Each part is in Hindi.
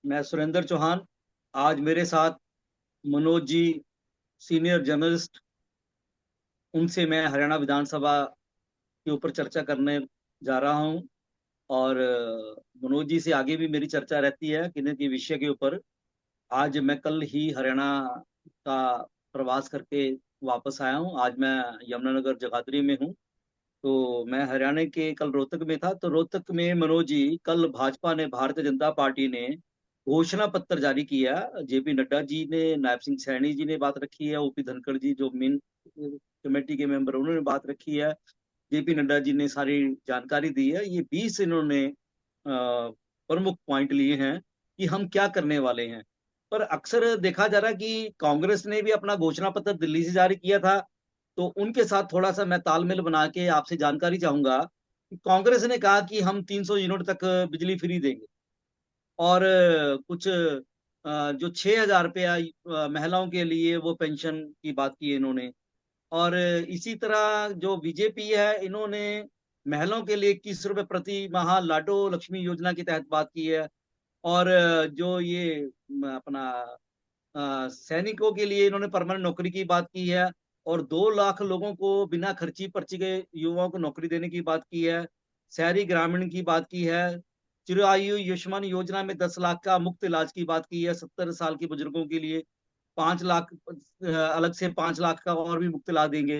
मैं सुरेंद्र चौहान। आज मेरे साथ मनोज जी, सीनियर जर्नलिस्ट। उनसे मैं हरियाणा विधानसभा के ऊपर चर्चा करने जा रहा हूं। और मनोज जी से आगे भी मेरी चर्चा रहती है किन्हीं की विषय के ऊपर। आज मैं कल ही हरियाणा का प्रवास करके वापस आया हूं। आज मैं यमुनानगर जगाधरी में हूं। तो मैं हरियाणा के कल रोहतक में था। तो रोहतक में मनोज जी, कल भाजपा ने, भारतीय जनता पार्टी ने घोषणा पत्र जारी किया। जेपी नड्डा जी ने, नायब सिंह सैनी जी ने बात रखी है, ओपी धनखड़ जी जो मेन कमेटी के मेंबर, उन्होंने बात रखी है। जेपी नड्डा जी ने सारी जानकारी दी है। ये 20 इन्होंने प्रमुख पॉइंट लिए हैं कि हम क्या करने वाले हैं। पर अक्सर देखा जा रहा है कि कांग्रेस ने भी अपना घोषणा पत्र दिल्ली से जारी किया था। तो उनके साथ थोड़ा सा मैं तालमेल बना के आपसे जानकारी चाहूंगा कि कांग्रेस ने कहा कि हम 300 यूनिट तक बिजली फ्री देंगे। और कुछ जो 6,000 रुपया महिलाओं के लिए वो पेंशन की बात की है इन्होंने। और इसी तरह जो बीजेपी है, इन्होंने महिलाओं के लिए 21 रुपए प्रति माह लाडो लक्ष्मी योजना के तहत बात की है। और जो ये अपना सैनिकों के लिए इन्होंने परमानेंट नौकरी की बात की है। और 2 लाख लोगों को बिना खर्ची पर्ची के युवाओं को नौकरी देने की बात की है। शहरी ग्रामीण की बात की है। चिरायु आयुष्मान योजना में 10 लाख का मुफ्त इलाज की बात की है 70 साल के बुजुर्गों के लिए। 5 लाख अलग से 5 लाख का और भी मुफ्त इलाज देंगे।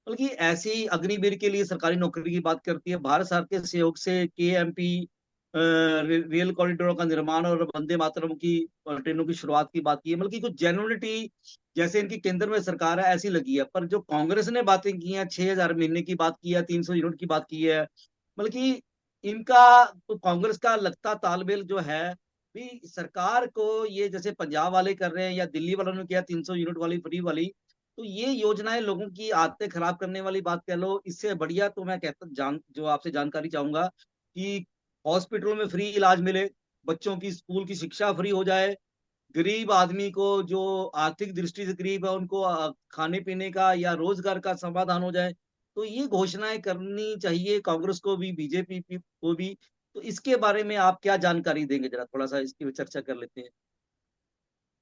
बल्कि ऐसे ही अग्निवीर के लिए सरकारी नौकरी की बात करती है। भारत सरकार के सहयोग से केएमपी रेल कॉरिडोरों का निर्माण और वंदे मातरम की ट्रेनों की शुरुआत की बात की है। मतलब कि कुछ जेन्युइनिटी जैसे इनकी केंद्र में सरकार है ऐसी लगी है। पर जो कांग्रेस ने बातें की हैं, 6,000 महीने की बात की है, 300 यूनिट की बात की है। मतलब कि इनका, तो कांग्रेस का लगता तालमेल जो है भी, सरकार को ये जैसे पंजाब वाले कर रहे हैं या दिल्ली वालों ने किया 300 यूनिट वाली फ्री वाली, तो ये योजनाएं लोगों की आदतें खराब करने वाली बात कह लो। इससे बढ़िया तो मैं कहता जान जो आपसे जानकारी चाहूंगा कि हॉस्पिटलों में फ्री इलाज मिले, बच्चों की स्कूल की शिक्षा फ्री हो जाए, गरीब आदमी को जो आर्थिक दृष्टि से गरीब है उनको खाने पीने का या रोजगार का समाधान हो जाए। तो ये घोषणाएं करनी चाहिए कांग्रेस को भी, बीजेपी को भी। तो इसके बारे में आप क्या जानकारी देंगे, जरा थोड़ा सा इसकी भी चर्चा कर लेते हैं।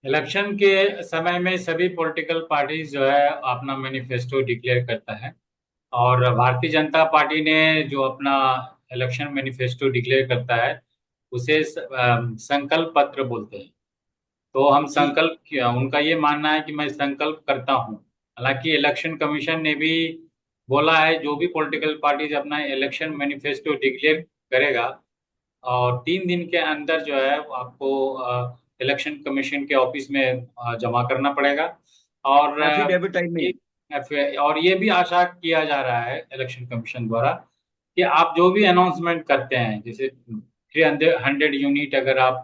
इलेक्शन के समय में सभी पॉलिटिकल पार्टीज जो है अपना मैनिफेस्टो डिक्लेयर करता है। और भारतीय जनता पार्टी ने जो अपना इलेक्शन मैनिफेस्टो डिक्लेयर करता है उसे संकल्प पत्र बोलते हैं। तो हम जी। उनका ये मानना है कि मैं संकल्प करता हूं। हालांकि इलेक्शन कमीशन ने भी बोला है जो भी पॉलिटिकल पार्टीज अपना इलेक्शन मैनिफेस्टो डिक्लेयर करेगा और 3 दिन के अंदर जो है वो आपको इलेक्शन कमीशन के ऑफिस में जमा करना पड़ेगा। और एफिडेविट टाइप में। और ये भी आशा किया जा रहा है इलेक्शन कमीशन द्वारा कि आप जो भी अनाउंसमेंट करते हैं, जैसे 300 यूनिट अगर आप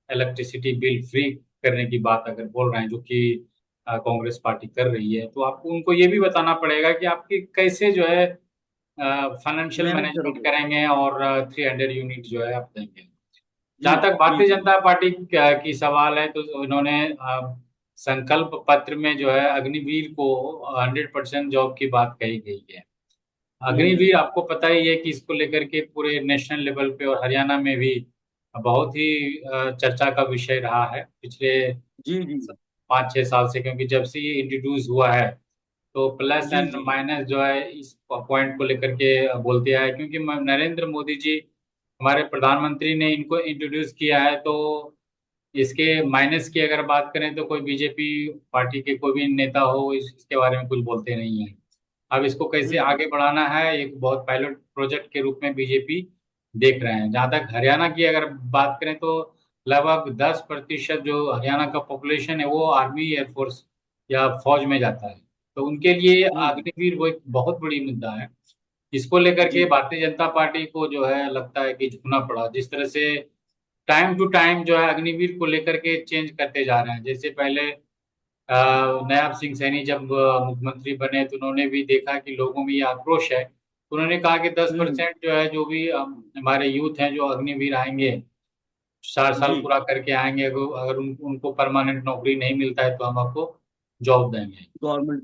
इलेक्ट्रिसिटी बिल फ्री करने की बात अगर बोल रहे हैं, जो कि कांग्रेस पार्टी कर रही है, तो आपको उनको ये भी बताना पड़ेगा कि आपकी कैसे जो है फाइनेंशियल मैनेज मैनेजमेंट करोगे। करेंगे और 300 यूनिट जो है आप देंगे। जी जहां तक जी भारतीय जी जी। जनता पार्टी की सवाल है, तो इन्होंने संकल्प पत्र में जो है अग्निवीर को 100% जॉब की बात कही गई है। हम्म। अग्निवीर आपको पता ही है कि इसको लेकर के पूरे नेशनल लेवल पे और हरियाणा में भी बहुत ही चर्चा का विषय रहा है पिछले जी जी 5-6 साल से, क्योंकि जब से ये इंट्रोड्यूस हुआ है तो plus g and g. Minus जो है इस पॉइंट को लेकर के बोलते आए, क्योंकि नरेंद्र मोदी जी हमारे प्रधानमंत्री ने इनको इंट्रोड्यूस किया है। तो इसके माइनस की अगर बात करें तो कोई बीजेपी पार्टी के कोई भी नेता हो इसके बारे में कुछ बोलते नहीं है। अब इसको कैसे हम्म। आगे बढ़ाना है एक बहुत पायलट प्रोजेक्ट के रूप में बीजेपी देख रहे हैं। जहां तक हरियाणा की अगर बात करें तो लगभग 10% जो हरियाणा का पॉपुलेशन है वो आर्मी एयरफोर्स या फौज में जाता है। तो उनके लिए हम्म। अग्निवीर वो एक बहुत बड़ी मुद्दा है। इसको लेकर जी के भारतीय जनता पार्टी को जो है लगता है कि झुकना पड़ा। जिस तरह से टाइम टू टाइम जो है अग्निवीर को लेकर के चेंज करते जा रहे हैं। जैसे पहले नायब सिंह सैनी जब मुख्यमंत्री बने तो उन्होंने भी देखा कि लोगों में ये आक्रोश है, तो उन्होंने कहा कि दस हम्म। परसेंट जो है जो भी हमारे यूथ हैं जो अग्निवीर आएंगे 4 साल जी। पूरा करके आएंगे, अगर उनको परमानेंट नौकरी नहीं मिलता है तो हम आपको जॉब देंगे, गवर्नमेंट।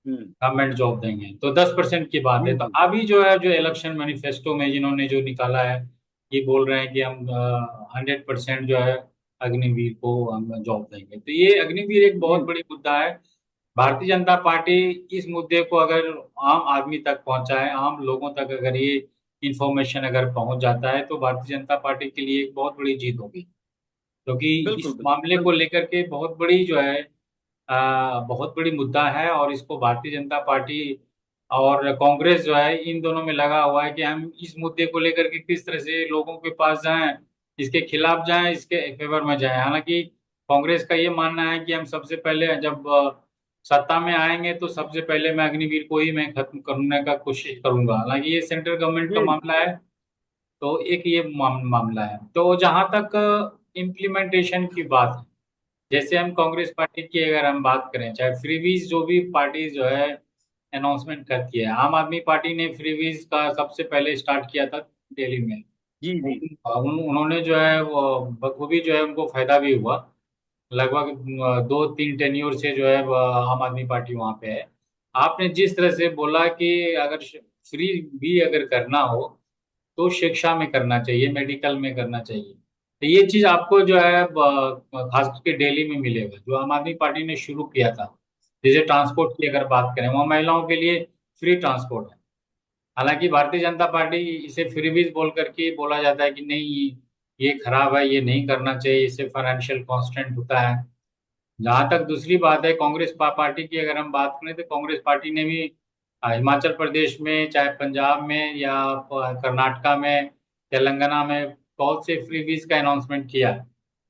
हम्म। गवर्नमेंट जॉब देंगे। तो 10% की बात जी है। तो जी। अभी जो है जो इलेक्शन मैनिफेस्टो में जिन्होंने जो निकाला है, ये बोल रहे हैं कि हम 100% जो है अग्निवीर को हम जॉब देंगे। तो ये अग्निवीर एक बहुत जी बड़ी मुद्दा है। भारतीय जनता पार्टी इस मुद्दे को अगर आम आदमी तक पहुंचाए, आम लोगों तक अगर ये इंफॉर्मेशन अगर पहुंच जाता है, तो भारतीय जनता पार्टी के लिए एक बहुत बड़ी जीत होगी। क्योंकि बिल्कुल इस बिल्कुल मामले को बिल्कुल। लेकर के बहुत बड़ी जो है बहुत बड़ी मुद्दा है, और इसको भारतीय जनता पार्टी और कांग्रेस जो है, इन दोनों में लगा हुआ है कि हम इस मुद्दे को लेकर के किस तरह से लोगों के पास जाएं, इसके खिलाफ जाएं, इसके फेवर में जाएं। हालांकि कांग्रेस का ये मानना है कि हम सबसे पहले जब सत्ता में आएंगे तो सबसे पहले मैं अग्निवीर को ही मैं खत्म करने का कोशिश करूंगा। हालांकि ये सेंट्रल गवर्नमेंट का जी मामला है, तो एक ये मामला है। तो जहां तक इम्प्लीमेंटेशन की बात है, जैसे हम कांग्रेस पार्टी की अगर हम बात करें, चाहे फ्रीवीज जो भी पार्टी जो है अनाउंसमेंट करती है, आम आदमी पार्टी ने फ्रीवीज का सबसे पहले स्टार्ट किया था दिल्ली में। जी जी। उन्होंने जो है वो बखूबी जो है उनको फायदा भी हुआ। लगभग 2-3 टेन्योर से जो है आम आदमी पार्टी वहां पे है। आपने जिस तरह से बोला कि अगर फ्री भी अगर करना हो तो शिक्षा में करना चाहिए, मेडिकल में करना चाहिए। तो ये चीज आपको जो है खास करके दिल्ली में मिलेगा, जो आम आदमी पार्टी ने शुरू किया था। जैसे ट्रांसपोर्ट की अगर बात करें, वहाँ महिलाओं के लिए फ्री ट्रांसपोर्ट है। हालांकि भारतीय जनता पार्टी इसे फ्रीबीज बोल करके बोला जाता है कि नहीं, ये खराब है, ये नहीं करना चाहिए, इससे फाइनेंशियल कॉन्स्टेंट होता है। जहां तक दूसरी बात है कांग्रेस पार्टी की अगर हम बात करें, तो कांग्रेस पार्टी ने भी हिमाचल प्रदेश में, चाहे पंजाब में या कर्नाटका में, तेलंगाना में बहुत से फ्रीबीज का अनाउंसमेंट किया है,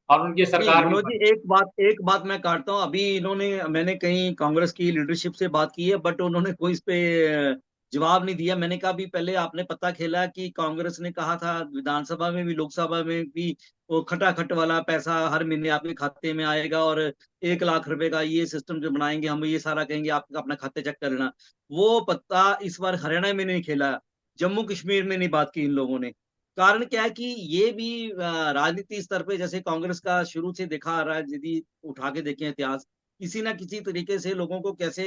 और उनकी नहीं सरकार भी मनोज जी, बनी। एक बात मैं काटता हूँ। अभी इन्होंने, मैंने कहीं कांग्रेस की लीडरशिप से बात की है, बट उन्होंने कोई इस पे जवाब नहीं दिया। मैंने कहा, अभी पहले आपने पता खेला कि कांग्रेस ने कहा था विधानसभा में भी लोकसभा में भी, वो खटाखट वाला पैसा हर महीने आपके खाते में आएगा, और 1 लाख रुपए का ये सिस्टम जो बनाएंगे हम, ये सारा कहेंगे आप अपना खाते चेक कर लेना। वो पत्ता इस बार हरियाणा में नहीं खेला, जम्मू कश्मीर में नहीं बात की इन लोगों ने। कारण क्या है कि ये भी राजनीति स्तर पे, जैसे कांग्रेस का शुरू से देखा आ रहा है, यदि उठा के देखें इतिहास, किसी ना किसी तरीके से लोगों को कैसे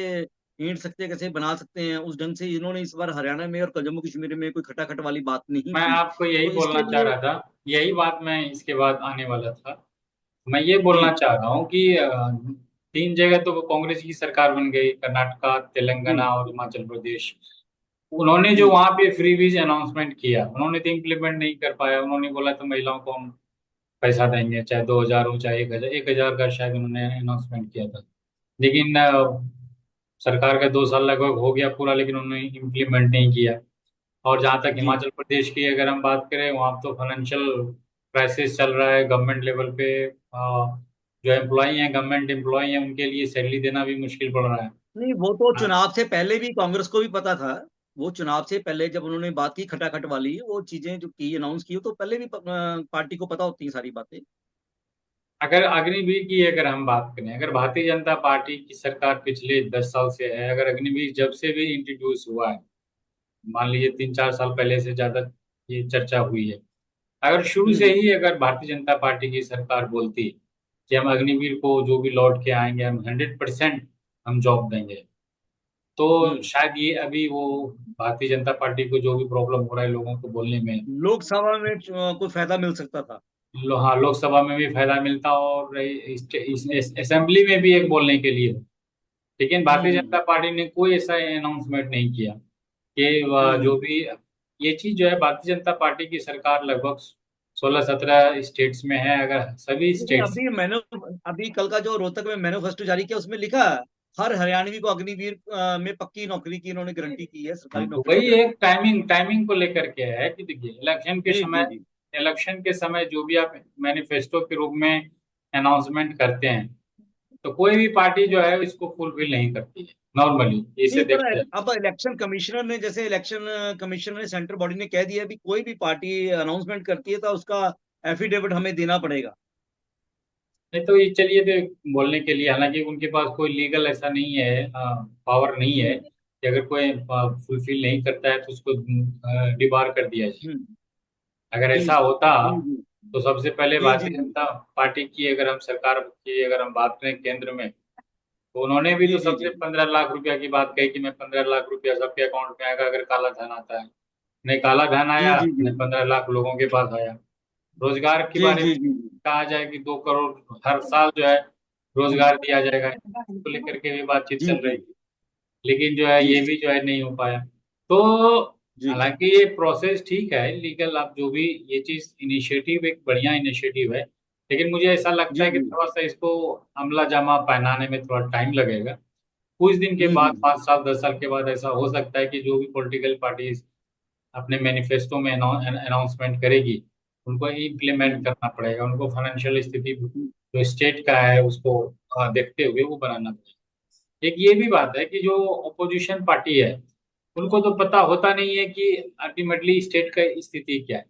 हींट सकते हैं, कैसे बना सकते हैं, उस ढंग से इन्होंने इस बार हरियाणा में और जम्मू कश्मीर में कोई खटाखट वाली बात नहीं मैं की। आपको यही तो बोलना इसके चाह लिए रहा था, यही बात मैं इसके बाद आने वाला था। मैं ये बोलना जी चाह रहा हूँ कि 3 जगह तो कांग्रेस की सरकार बन गई, कर्नाटका, जी तेलंगाना और हिमाचल प्रदेश। उन्होंने जो जी वहां पे फ्रीबीज अनाउंसमेंट किया, उन्होंने तो इम्प्लीमेंट नहीं कर पाया। उन्होंने बोला तो महिलाओं को हम पैसा देंगे, चाहे 2,000 हो चाहे 1,000, 1,000 का शायद उन्होंने अनाउंसमेंट किया था। लेकिन सरकार का 2 साल लगभग हो गया पूरा, लेकिन उन्होंने इम्प्लीमेंट नहीं किया। और जहाँ तक जी। हिमाचल प्रदेश की अगर हम बात करें, वहाँ तो फाइनेंशियल क्राइसिस चल रहा है गवर्नमेंट लेवल पे। जो एम्प्लॉई हैं, गवर्नमेंट एम्प्लॉई हैं, उनके लिए सैलरी देना भी मुश्किल पड़ रहा है। नहीं, वो तो हाँ, चुनाव से पहले भी कांग्रेस को भी पता था। वो चुनाव से पहले जब उन्होंने बात की खटाखट वाली, वो चीजें जो की अनाउंस की, तो पहले भी पार्टी को पता होती है सारी बातें। अगर अग्निवीर की अगर हम बात करें, अगर भारतीय जनता पार्टी की सरकार पिछले 10 साल से है, अगर अग्निवीर जब से भी इंट्रोड्यूस हुआ है, मान लीजिए 3-4 साल पहले से ज्यादा ये चर्चा हुई है, अगर शुरू से हम्म ही अगर भारतीय जनता पार्टी की सरकार बोलती कि हम अग्निवीर को जो भी लौट के आएंगे, हम 100% हम जॉब देंगे, तो हम्म। शायद ये अभी वो भारतीय जनता पार्टी को जो भी प्रॉब्लम हो रहा है लोगों को बोलने में, लोकसभा में कोई फायदा मिल सकता था। हाँ, लोकसभा में भी फायदा मिलता, और इस असेंबली में भी एक बोलने के लिए। लेकिन भारतीय हम्म जनता पार्टी ने कोई ऐसा अनाउंसमेंट नहीं किया कि जो हम्म। भी ये चीज जो है, भारतीय जनता पार्टी की सरकार लगभग 16-17 स्टेट्स में है। अगर सभी नहीं, स्टेट्स, अभी कल का जो रोहतक में मैनिफेस्टो जारी किया, उसमें लिखा है हर हरियाणवी को अग्निवीर में पक्की नौकरी की इन्होंने गारंटी की है, सरकारी तो नौकरी की वही गारंटी। एक टाइमिंग टाइमिंग को लेकर के है कि देखिए, जी जी जी। इलेक्शन के समय जो भी आप मैनिफेस्टो के रूप में अनाउंसमेंट करते हैं, तो कोई भी पार्टी जो है इसको फुलफिल नहीं करती है नॉर्मली, इसे नहीं, पर देखा जाए। अब इलेक्शन कमिश्नर ने, जैसे इलेक्शन कमिश्नर ने, सेंट्रल बॉडी ने कह दिया, अभी कोई भी पार्टी अनाउंसमेंट करती है तो उसका एफिडेविट हमें देना पड़ेगा। नहीं तो ये चलिए, तो बोलने के लिए, हालांकि उनके पास कोई लीगल ऐसा नहीं है, पावर नहीं है हम्म कि अगर कोई फुलफिल नहीं करता है तो उसको डिबार कर दिया जाए। हम्म। अगर जी ऐसा होता जी जी तो सबसे पहले जी जी भारतीय जी जनता पार्टी की अगर हम सरकार की अगर हम बात करें केंद्र में, तो उन्होंने भी जी तो जी सबसे जी। 15 लाख रुपया की बात कही कि मैं 15 लाख रुपया सबके अकाउंट में आएगा अगर काला धन आता है। नहीं काला धन जी आया, जी जी नहीं 15 लाख लोगों के पास आया। रोजगार के जी बारे जी में जी कहा जाए कि 2 करोड़ हर साल जो है रोजगार दिया जाएगा, इसको लेकर के भी बातचीत जी चल जी रही थी। लेकिन जो है जी ये भी जो है नहीं हो पाया। तो जी हालांकि ये प्रोसेस ठीक है लीगल, आप जो भी, ये चीज इनिशिएटिव एक बढ़िया इनिशिएटिव है, लेकिन मुझे ऐसा लगता जी है कि जी। थोड़ा सा इसको अमला जामा पहनाने में थोड़ा टाइम लगेगा। कुछ दिन के बाद, हम्म। 5 साल 10 साल के बाद ऐसा हो सकता है कि जो भी पॉलिटिकल पार्टीज अपने मैनिफेस्टो में अनाउंसमेंट करेगी, उनको इम्प्लीमेंट हम्म करना पड़ेगा, उनको फाइनेंशियल स्थिति हम्म जो स्टेट का है उसको देखते हुए वो बनाना पड़ेगा। एक ये भी बात है कि जो अपोजिशन पार्टी है, उनको तो पता होता नहीं है कि अल्टीमेटली स्टेट का स्थिति क्या है।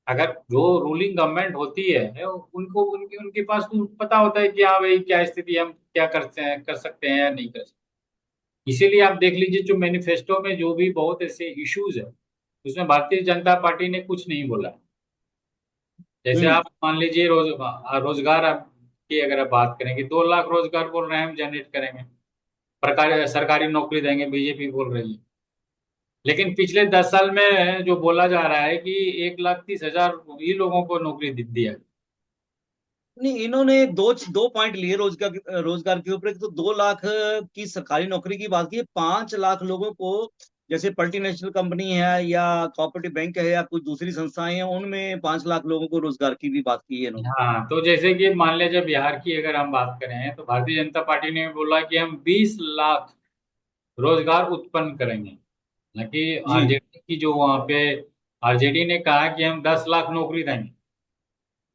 अगर जो रूलिंग गवर्नमेंट होती है उनको उनके उनके पास तो पता होता है कि हाँ भाई क्या स्थिति है, हम क्या करते हैं, कर सकते हैं या नहीं कर सकते। इसीलिए आप देख लीजिए जो मैनिफेस्टो में जो भी बहुत ऐसे इश्यूज है, उसमें भारतीय जनता पार्टी ने कुछ नहीं बोला। जैसे हम्म। आप मान लीजिए रोजगार की अगर आप बात करेंगे, 2 लाख रोजगार बोल रहे हैं हम जनरेट करेंगे, सरकारी सरकारी नौकरी देंगे, बीजेपी बोल रही है। लेकिन पिछले 10 साल में जो बोला जा रहा है कि 1,30,000 ही लोगों को नौकरी दिया। नहीं, इन्होंने दो दो पॉइंट लिए रोजगार के ऊपर। एक तो 2 लाख की सरकारी नौकरी की बात की है, 5 लाख लोगों को, जैसे मल्टीनेशनल कंपनी है या कोऑपरेटिव बैंक है या कुछ दूसरी संस्थाएं हैं, उनमें 5 लाख लोगों को रोजगार की भी बात की है इन्होंने। हाँ, तो जैसे कि मान लीजिए बिहार की अगर हम बात करें, तो भारतीय जनता पार्टी ने बोला कि हम 20 लाख रोजगार उत्पन्न करेंगे। हालांकि जी आरजेडी की जो वहाँ पे, आरजेडी ने कहा कि हम 10 लाख नौकरी देंगे।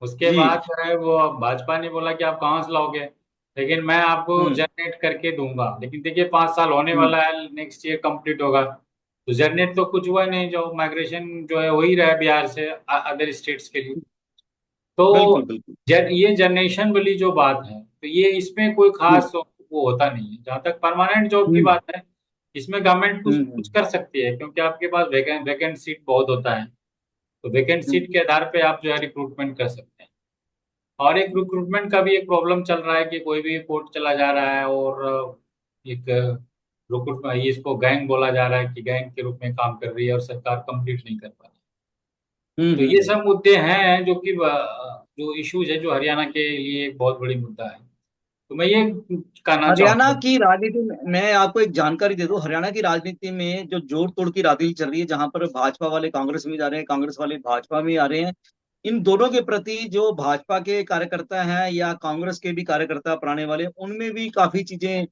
उसके जी। बाद जो है वो भाजपा ने बोला कि आप कहाँ से लाओगे, लेकिन मैं आपको हम्म जनरेट करके दूंगा। लेकिन देखिए 5 साल होने हम्म वाला है, नेक्स्ट ईयर कंप्लीट होगा, तो जनरेट तो कुछ हुआ नहीं, जो माइग्रेशन जो है हो ही रहा है बिहार से अदर स्टेट्स के लिए। बिल्कुल तो बिल्कुल। ये जनरेशन वाली जो बात है, तो ये इसमें कोई हम्म खास वो होता नहीं है। जहाँ तक परमानेंट जॉब की हम्म बात है, इसमें गवर्नमेंट कुछ कुछ हम्म कर सकती है, क्योंकि आपके पास वैकेंट सीट बहुत होता है। तो वैकेंट हम्म। सीट के आधार पे आप जो है रिक्रूटमेंट कर सकते हैं। और एक रिक्रूटमेंट का भी एक प्रॉब्लम चल रहा है कि कोई भी कोर्ट चला जा रहा है और एक रिक्रूट ये इसको गैंग बोला जा रहा है कि गैंग के रूप में काम कर रही है और सरकार कंप्लीट नहीं कर पा रही। तो ये हम्म। सब मुद्दे हैं जो कि जो इश्यूज है, जो हरियाणा के लिए एक बहुत बड़ी मुद्दा है। तो मैं ये कहना हरियाणा चाहूंगा। की राजनीति में मैं आपको एक जानकारी दे दूं। हरियाणा की राजनीति में जो जोड़ तोड़ की राजनीति चल रही है, जहां पर भाजपा वाले कांग्रेस में जा रहे हैं, कांग्रेस वाले भाजपा में आ रहे हैं, इन दोनों के प्रति जो भाजपा के कार्यकर्ता हैं या कांग्रेस के भी कार्यकर्ता पुराने वाले, उनमें भी काफी चीजें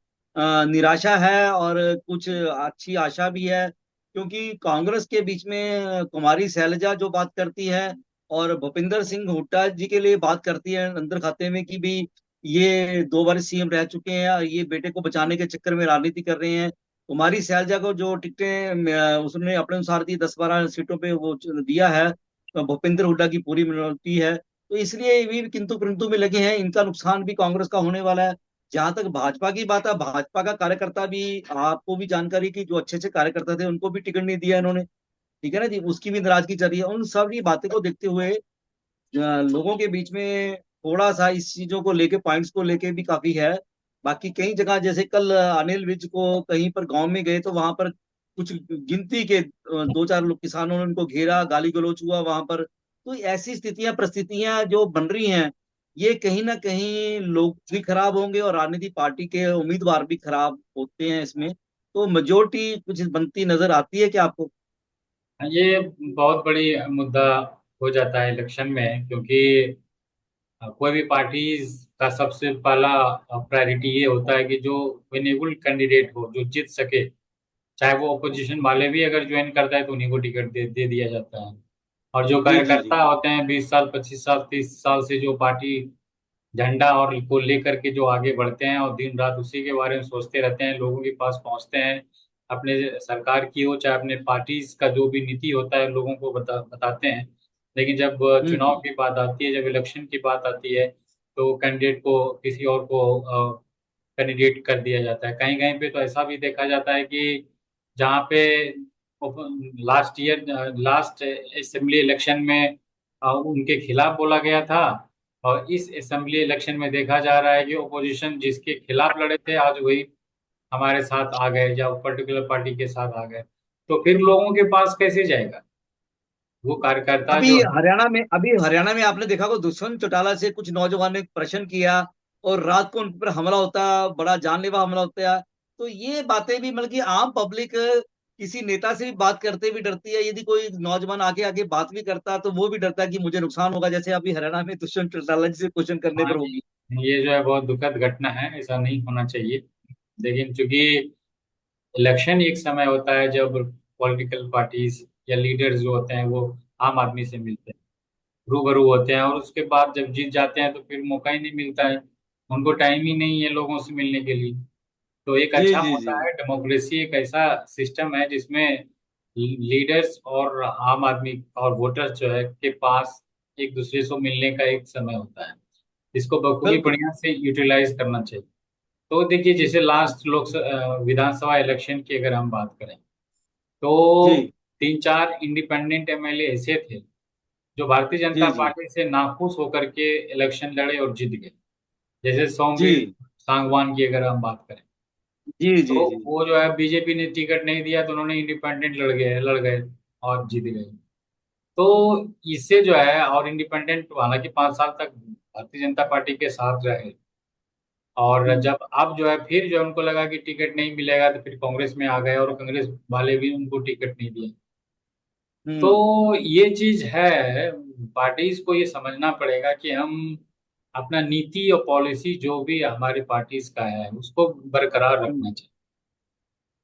निराशा है और कुछ अच्छी आशा भी है। क्योंकि कांग्रेस के बीच में कुमारी शैलजा जो बात करती है और भूपिंदर सिंह हुड्डा जी के लिए बात करती है अंदर खाते में कि भी ये 2 बार सीएम रह चुके हैं और ये बेटे को बचाने के चक्कर में राजनीति कर रहे हैं। कुमारी सैलजा को जो टिकटें उसने अपने अनुसार दी, 10-12 सीटों पे वो दिया है, तो भूपेंद्र हुड्डा की पूरी मिलती है। तो इसलिए ये भी किंतु परंतु में लगे हैं, इनका नुकसान भी कांग्रेस का होने वाला है। जहां तक भाजपा की बात है, भाजपा का कार्यकर्ता भी, आपको भी जानकारी की, जो अच्छे अच्छे कार्यकर्ता थे उनको भी टिकट नहीं दिया इन्होंने। ठीक है ना जी, उसकी भी नाराजगी चल रही है। उन सभी बातों को देखते हुए लोगों के बीच में थोड़ा सा इस चीजों को लेके, पॉइंट्स को लेके भी काफी है। बाकी कई जगह, जैसे कल अनिल विज को कहीं पर गांव में गए तो वहां पर कुछ गिनती के 2-4 लोग किसानों ने उनको घेरा, गाली गलौज हुआ वहां पर। तो ऐसी स्थितियां परिस्थितियां जो बन रही हैं, ये कहीं ना कहीं लोग भी खराब होंगे और राजनीति पार्टी के उम्मीदवार भी खराब होते हैं इसमें। तो मेजोरिटी कुछ बनती नजर आती है क्या आपको? ये बहुत बड़ी मुद्दा हो जाता है इलेक्शन में, क्योंकि कोई भी पार्टी का सबसे पहला प्रायोरिटी ये होता है कि जो विनेबल कैंडिडेट हो, जो जीत सके, चाहे वो अपोजिशन वाले भी अगर ज्वाइन करता है तो उन्हीं को टिकट दे दिया जाता है। और जो जी जी जी। कार्यकर्ता होते हैं 20 साल 25 साल 30 साल से, जो पार्टी झंडा और को लेकर के जो आगे बढ़ते हैं और दिन रात उसी के बारे में सोचते रहते हैं, लोगों के पास पहुंचते हैं, अपने सरकार की हो चाहे अपने पार्टी का जो भी नीति होता है लोगों को बताते हैं। लेकिन जब चुनाव हम्म की बात आती है, जब इलेक्शन की बात आती है, तो कैंडिडेट को किसी और को कैंडिडेट कर दिया जाता है। कहीं कहीं पे तो ऐसा भी देखा जाता है कि जहाँ पे लास्ट असेंबली इलेक्शन में उनके खिलाफ बोला गया था, और इस असेंबली इलेक्शन में देखा जा रहा है कि ओपोजिशन जिसके खिलाफ लड़े थे आज वही हमारे साथ आ गए या पर्टिकुलर पार्टी के साथ आ गए। तो फिर लोगों के पास कैसे जाएगा? वो कार्यकर्ता जो है। अभी हरियाणा में आपने देखा को दुष्यंत चौटाला से कुछ नौजवान ने प्रश्न किया और रात को उन पर हमला होता, बड़ा जानलेवा हमला होता है। तो ये बातें भी मतलब कि आम पब्लिक किसी नेता से भी बात करते भी डरती है। यदि कोई नौजवान आगे आगे बात भी करता तो वो भी डरता है कि मुझे नुकसान होगा, जैसे अभी हरियाणा में दुष्यंत चौटाला जी से क्वेश्चन करने हाँ, पर होगी। ये जो है बहुत दुखद घटना है, ऐसा नहीं होना चाहिए। लेकिन चूंकि इलेक्शन एक समय होता है जब पॉलिटिकल पार्टीज या लीडर्स जो होते हैं वो आम आदमी से मिलते हैं, रूबरू होते हैं, और उसके बाद जब जीत जाते हैं तो फिर मौका ही नहीं मिलता है, उनको टाइम ही नहीं है लोगों से मिलने के लिए। तो एक जी अच्छा जी जी। होता है, डेमोक्रेसी एक ऐसा सिस्टम है जिसमें लीडर्स और आम आदमी और वोटर्स जो है के पास एक दूसरे से मिलने का एक समय होता है, इसको बखूबी बिल्कुल। बढ़िया से यूटिलाइज करना चाहिए। तो देखिए, जैसे लास्ट विधानसभा इलेक्शन की अगर हम बात करें तो जी तीन चार इंडिपेंडेंट एमएलए ऐसे थे जो भारतीय जनता जी जी पार्टी से नाखुश होकर के इलेक्शन लड़े और जीत गए। जैसे सोमवीर जी सांगवान की अगर हम बात करें, जी जी तो जी। वो जो है बीजेपी ने टिकट नहीं दिया तो उन्होंने इंडिपेंडेंट लड़ गए और जीत गए। तो इससे जो है, और इंडिपेंडेंट हालांकि 5 साल तक भारतीय जनता पार्टी के साथ रहे, और हम्म जब अब जो है फिर जो उनको लगा कि टिकट नहीं मिलेगा तो फिर कांग्रेस में आ गए और कांग्रेस वाले भी उनको टिकट नहीं दिए। हम्म तो ये चीज है, पार्टीज को ये समझना पड़ेगा कि हम अपना नीति और पॉलिसी जो भी हमारे पार्टीज का है उसको बरकरार हम्म रखना चाहिए।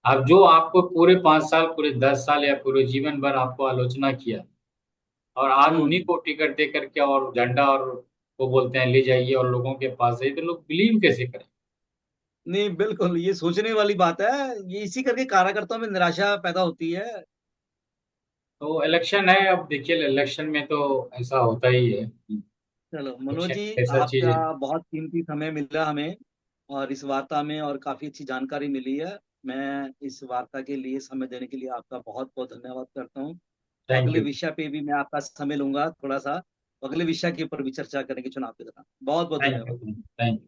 अब जो आपको पूरे 5 साल, पूरे 10 साल या पूरे जीवन भर आपको आलोचना किया, और आज उन्हीं हम्म। को टिकट दे करके और झंडा और वो बोलते हैं ले जाइए और लोगों के पास जाइए, तो लोग बिलीव कैसे करें? नहीं बिल्कुल, ये सोचने वाली बात है। ये इसी करके कार्यकर्ताओं में निराशा पैदा होती है। तो इलेक्शन है, अब देखिए इलेक्शन में तो ऐसा होता ही है। चलो मनोज इलेक्शन जी, ऐसा चीज आपका है। बहुत कीमती समय मिला हमें और इस वार्ता में, और काफी अच्छी जानकारी मिली है। मैं इस वार्ता के लिए, समय देने के लिए आपका बहुत बहुत धन्यवाद करता हूँ। थैंक अगले यू। विषय पे भी मैं आपका समय लूंगा थोड़ा सा। अगले विषय के ऊपर भी चर्चा करेंगे चुनाव के दौरान। बहुत बहुत थैंक यू। धन्यवाद। Thank you.